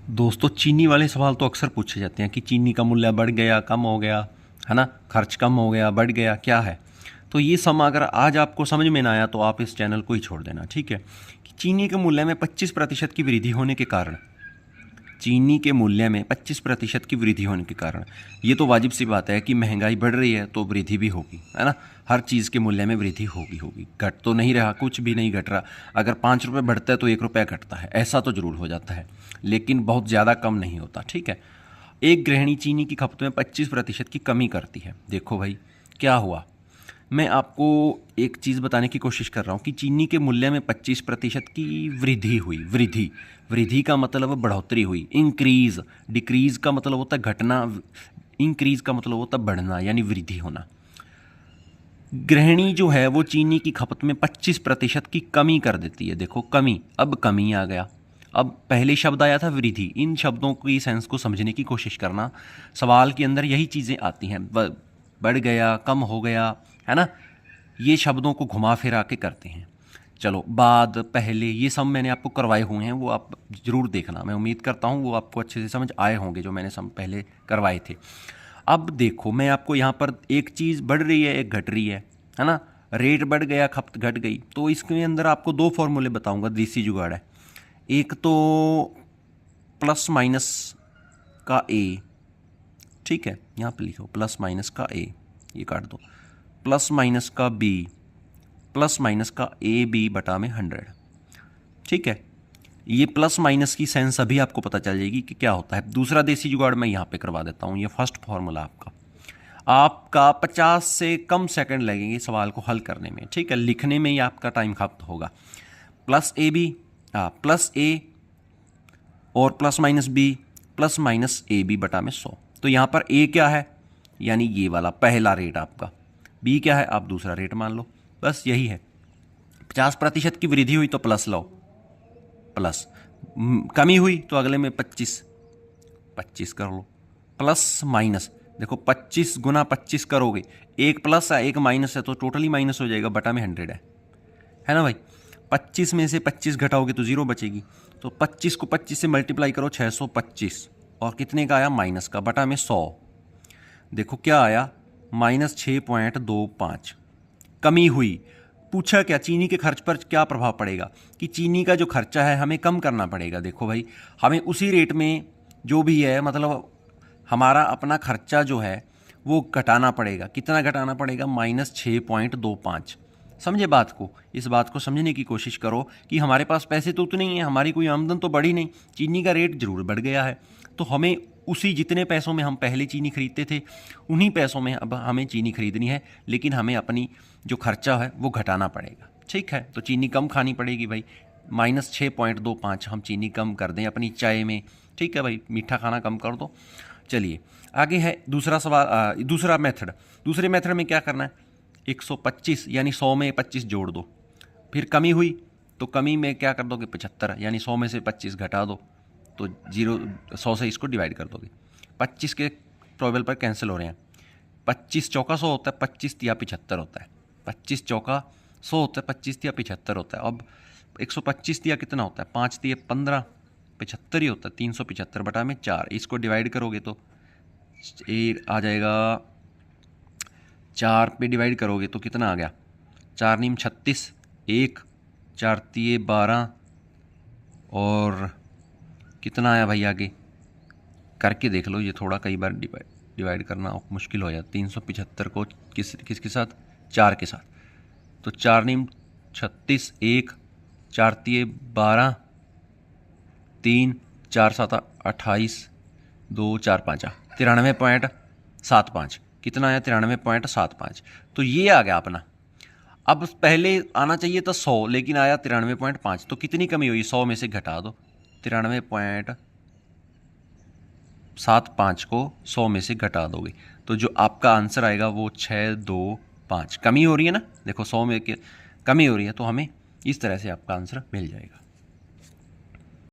दोस्तों चीनी वाले सवाल तो अक्सर पूछे जाते हैं कि चीनी का मूल्य बढ़ गया, कम हो गया, है ना, खर्च कम हो गया, बढ़ गया, क्या है। तो ये सम अगर आज आपको समझ में ना आया तो आप इस चैनल को ही छोड़ देना, ठीक है। कि चीनी के मूल्य में 25% की वृद्धि होने के कारण, चीनी के मूल्य में 25% की वृद्धि होने के कारण ये तो वाजिब सी बात है कि महंगाई बढ़ रही है तो वृद्धि भी होगी, है ना। हर चीज़ के मूल्य में वृद्धि होगी, घट तो नहीं रहा, कुछ भी नहीं घट रहा। अगर 5 रुपये बढ़ता है तो 1 रुपया घटता है, ऐसा तो ज़रूर हो जाता है, लेकिन बहुत ज़्यादा कम नहीं होता, ठीक है। एक गृहिणी चीनी की खपत में 25% की कमी करती है। देखो भाई क्या हुआ, मैं आपको एक चीज़ बताने की कोशिश कर रहा हूँ कि चीनी के मूल्य में 25% की वृद्धि हुई। वृद्धि का मतलब बढ़ोतरी हुई। इंक्रीज़, डिक्रीज़ का मतलब होता है घटना, इंक्रीज़ का मतलब होता है बढ़ना, यानी वृद्धि होना। गृहिणी जो है वो चीनी की खपत में 25% की कमी कर देती है। देखो कमी, अब कमी आ गया। अब पहले शब्द आया था वृद्धि। इन शब्दों की सेंस को समझने की कोशिश करना, सवाल के अंदर यही चीज़ें आती हैं। बढ़ गया, कम हो गया, है ना, ये शब्दों को घुमा फिरा के करते हैं। चलो बाद, पहले, ये सब मैंने आपको करवाए हुए हैं, वो आप ज़रूर देखना। मैं उम्मीद करता हूँ वो आपको अच्छे से समझ आए होंगे जो मैंने सब पहले करवाए थे। अब देखो मैं आपको यहाँ पर एक चीज़ बढ़ रही है, एक घट रही है ना। रेट बढ़ गया, खपत घट गई। तो इसके अंदर आपको 2 फॉर्मूले बताऊँगा, देसी जुगाड़ है। एक तो प्लस माइनस का ए, ठीक है, यहाँ पे लिखो प्लस माइनस का ए, ये काट दो, प्लस माइनस का बी, प्लस माइनस का ए बी बटा में 100, ठीक है। ये प्लस माइनस की सेंस अभी आपको पता चल जाएगी कि क्या होता है। दूसरा देसी जुगाड़ मैं यहाँ पे करवा देता हूँ। ये फर्स्ट फॉर्मूला आपका 50 से कम सेकंड लगेंगे सवाल को हल करने में, ठीक है। लिखने में ही आपका टाइम खपत होगा। Plus A B, plus A और plus minus B, plus minus A B बटा में 100। तो यहाँ पर ए क्या है, यानी ये वाला पहला रेट आपका, बी क्या है, आप दूसरा रेट मान लो, बस यही है। 50% की वृद्धि हुई तो प्लस लो, प्लस, कमी हुई तो अगले में 25 कर लो, प्लस माइनस। देखो 25 गुना 25 करोगे, एक प्लस है एक माइनस है तो टोटली माइनस हो जाएगा, बटा में 100 है ना भाई। 25 में से 25 घटाओगे तो 0 बचेगी। तो 25 को 25 से मल्टीप्लाई करो, 625, और कितने का आया, माइनस का, बटा में 100। देखो क्या आया, -6.25 कमी हुई। पूछा क्या, चीनी के खर्च पर क्या प्रभाव पड़ेगा, कि चीनी का जो खर्चा है हमें कम करना पड़ेगा। देखो भाई हमें उसी रेट में जो भी है, मतलब हमारा अपना खर्चा जो है वो घटाना पड़ेगा। कितना घटाना पड़ेगा, -6.25। समझे बात को, इस बात को समझने की कोशिश करो कि हमारे पास पैसे तो उतने ही हैं, हमारी कोई आमदन तो बढ़ी नहीं, चीनी का रेट ज़रूर बढ़ गया है। तो हमें उसी जितने पैसों में हम पहले चीनी खरीदते थे उन्हीं पैसों में अब हमें चीनी खरीदनी है, लेकिन हमें अपनी जो खर्चा है वो घटाना पड़ेगा, ठीक है। तो चीनी कम खानी पड़ेगी भाई, -6.25 हम चीनी कम कर दें अपनी चाय में, ठीक है भाई, मीठा खाना कम कर दो। चलिए आगे है दूसरा सवाल, दूसरा मेथड। दूसरे मेथड में क्या करना है, 125 यानी 100 में 25 जोड़ दो। फिर कमी हुई तो कमी में क्या कर दोगे, 75, यानी 100 में से 25 घटा दो तो 100 से इसको डिवाइड कर दोगे। 25 के टेबल पर कैंसिल हो रहे हैं। 25 चौका 100 होता है, 25 तिया 75 होता है। 25 चौका 100 होता है, 25 तिया 75 होता है। अब 125 तिया कितना होता है, 5 तिया 15, 75 ही होता है। 375 बटा में 4, इसको डिवाइड करोगे तो ये आ जाएगा, 4 पे डिवाइड करोगे तो कितना आ गया, 4 नीम 36, 1 4 तिये 12, और कितना आया भाई, आगे करके देख लो। ये थोड़ा कई बार डिवाइड करना मुश्किल हो जाता। 375 को किसके साथ, 4 के साथ। तो 4 नीम 36, 1 4 तिये 12, 3 4 7 28, 2 4 5 93.75। कितना आया, 93.75। तो ये आ गया अपना। अब पहले आना चाहिए था 100, लेकिन आया 93.5। तो कितनी कमी हुई, 100 में से घटा दो, 93.75 को 100 में से घटा दोगे तो जो आपका आंसर आएगा वो 625। कमी हो रही है ना, देखो 100 में कमी हो रही है तो हमें इस तरह से आपका आंसर मिल जाएगा।